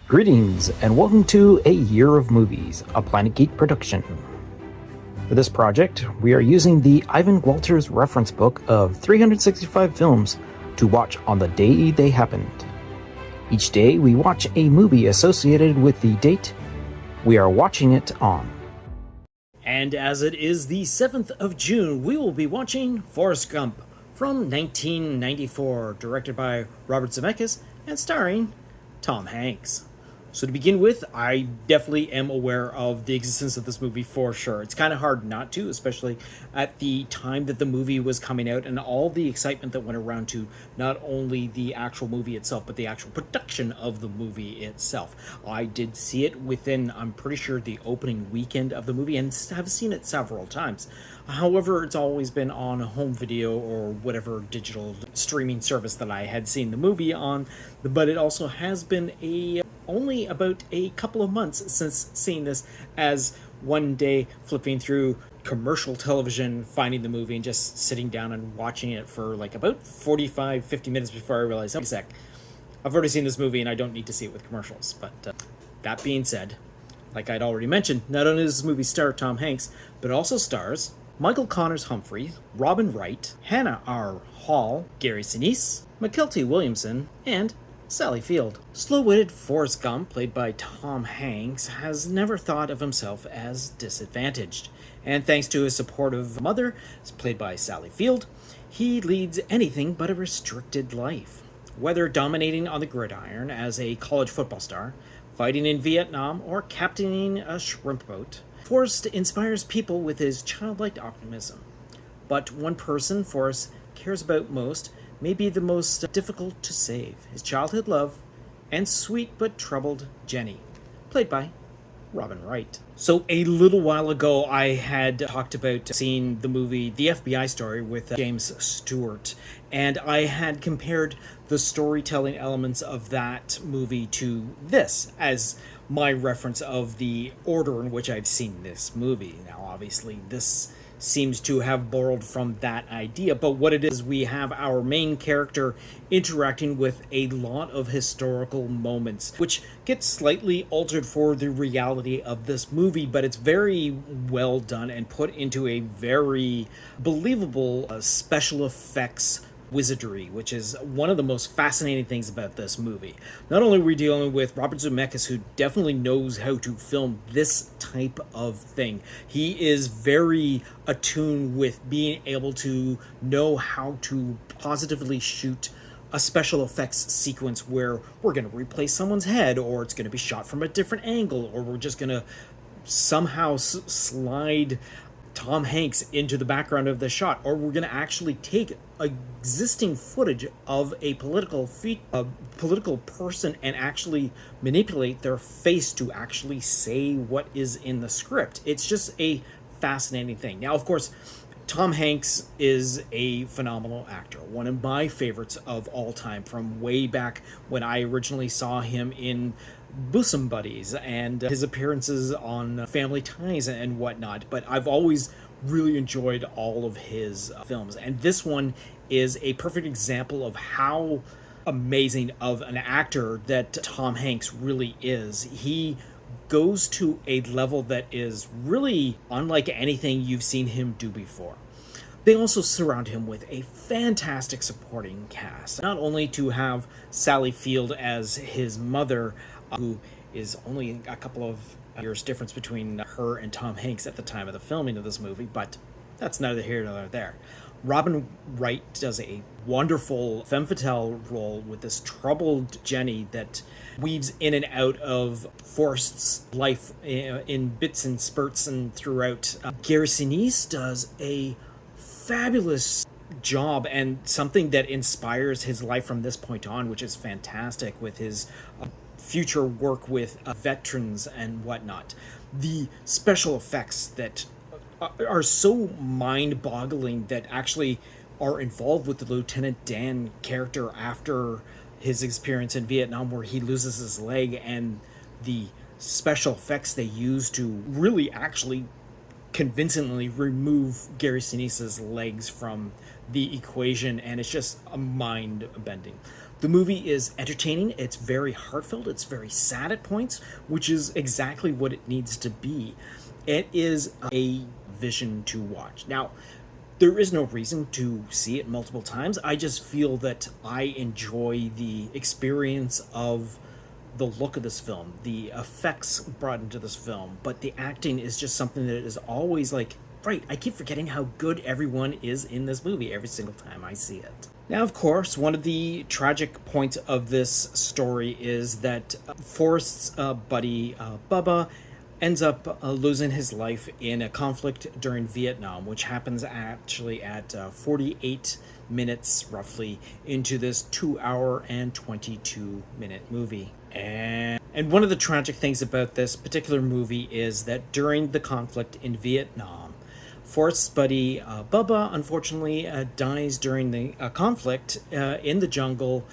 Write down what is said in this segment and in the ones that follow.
Greetings, and welcome to A Year of Movies, a Planet Geek production. For this project, we are using the Ivan Walters reference book of 365 films to watch on the day they happened. Each day, we watch a movie associated with the date we are watching it on. And as it is the 7th of June, we will be watching Forrest Gump from 1994, directed by Robert Zemeckis and starring Tom Hanks. So to begin with, I definitely am aware of the existence of this movie for sure. It's kind of hard not to, especially at the time that the movie was coming out and all the excitement that went around to not only the actual movie itself, but the actual production of the movie itself. I did see it within, I'm pretty sure, the opening weekend of the movie and have seen it several times. However, it's always been on home video or whatever digital streaming service that I had seen the movie on, but it also has been only about a couple of months since seeing this, as one day flipping through commercial television, finding the movie and just sitting down and watching it for like about 45-50 minutes before I realized, oh, sec, I've already seen this movie and I don't need to see it with commercials. But that being said, like I'd already mentioned, not only does this movie star Tom Hanks, but it also stars Michael Connors Humphrey, Robin Wright, Hannah R. Hall, Gary Sinise, McKelty Williamson, and Sally Field. Slow-witted Forrest Gump, played by Tom Hanks, has never thought of himself as disadvantaged. And thanks to his supportive mother, played by Sally Field, he leads anything but a restricted life. Whether dominating on the gridiron as a college football star, fighting in Vietnam, or captaining a shrimp boat, Forrest inspires people with his childlike optimism. But one person Forrest cares about most may be the most difficult to save: his childhood love and sweet but troubled Jenny, played by Robin Wright. So a little while ago, I had talked about seeing the movie The FBI Story with James Stewart, and I had compared the storytelling elements of that movie to this as my reference of the order in which I've seen this movie. Now, obviously, this seems to have borrowed from that idea, but what it is, we have our main character interacting with a lot of historical moments, which gets slightly altered for the reality of this movie, but it's very well done and put into a very believable special effects wizardry, which is one of the most fascinating things about this movie. Not only are we dealing with Robert Zemeckis, who definitely knows how to film this type of thing. He is very attuned with being able to know how to positively shoot a special effects sequence where we're going to replace someone's head, or it's going to be shot from a different angle, or we're just going to somehow slide Tom Hanks into the background of the shot, or we're going to actually take existing footage of a political person and actually manipulate their face to actually say what is in the script. It's just a fascinating thing. Now, of course, Tom Hanks is a phenomenal actor, one of my favorites of all time, from way back when I originally saw him in Bosom Buddies and his appearances on Family Ties and whatnot. But I've always really enjoyed all of his films, and this one is a perfect example of how amazing of an actor that Tom Hanks really is. He goes to a level that is really unlike anything you've seen him do before. They also surround him with a fantastic supporting cast. Not only to have Sally Field as his mother, who is only a couple of years difference between her and Tom Hanks at the time of the filming of this movie, but that's neither here nor there. Robin Wright does a wonderful femme fatale role with this troubled Jenny that weaves in and out of Forrest's life in bits and spurts and throughout. Gary Sinise does a fabulous job and something that inspires his life from this point on, which is fantastic, with his future work with veterans and whatnot. The special effects that are so mind-boggling that actually are involved with the Lieutenant Dan character after his experience in Vietnam, where he loses his leg, and the special effects they use to really actually convincingly remove Gary Sinise's legs from the equation, and it's just a mind-bending. The movie is entertaining, it's very heartfelt, it's very sad at points, which is exactly what it needs to be. It is a vision to watch. Now, there is no reason to see it multiple times. I just feel that I enjoy the experience of the look of this film, the effects brought into this film, but the acting is just something that is always like, right, I keep forgetting how good everyone is in this movie every single time I see it. Now, of course, one of the tragic points of this story is that Forrest's buddy, Bubba, ends up losing his life in a conflict during Vietnam, which happens actually at 48 minutes roughly into this 2 hour and 22-minute movie. And one of the tragic things about this particular movie is that during the conflict in Vietnam, Forrest's buddy Bubba unfortunately dies during the conflict in the jungle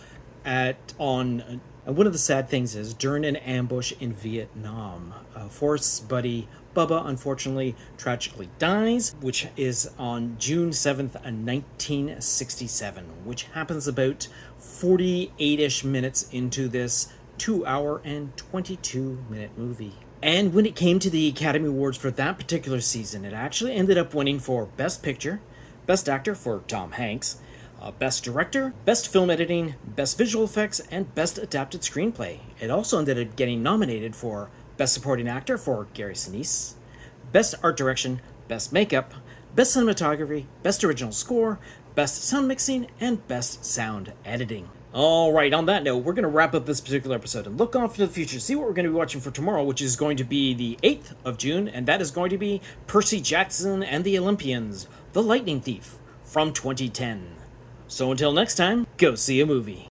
on one of the sad things is during an ambush in Vietnam. Forrest's buddy Bubba unfortunately tragically dies, which is on June 7th, 1967, which happens about 48-ish minutes into this 2 hour and 22-minute movie. And when it came to the Academy Awards for that particular season, it actually ended up winning for Best Picture, Best Actor for Tom Hanks, Best Director, Best Film Editing, Best Visual Effects, and Best Adapted Screenplay. It also ended up getting nominated for Best Supporting Actor for Gary Sinise, Best Art Direction, Best Makeup, Best Cinematography, Best Original Score, Best Sound Mixing, and Best Sound Editing. Alright, on that note, we're going to wrap up this particular episode and look off to the future, see what we're going to be watching for tomorrow, which is going to be the 8th of June, and that is going to be Percy Jackson and the Olympians, The Lightning Thief, from 2010. So until next time, go see a movie.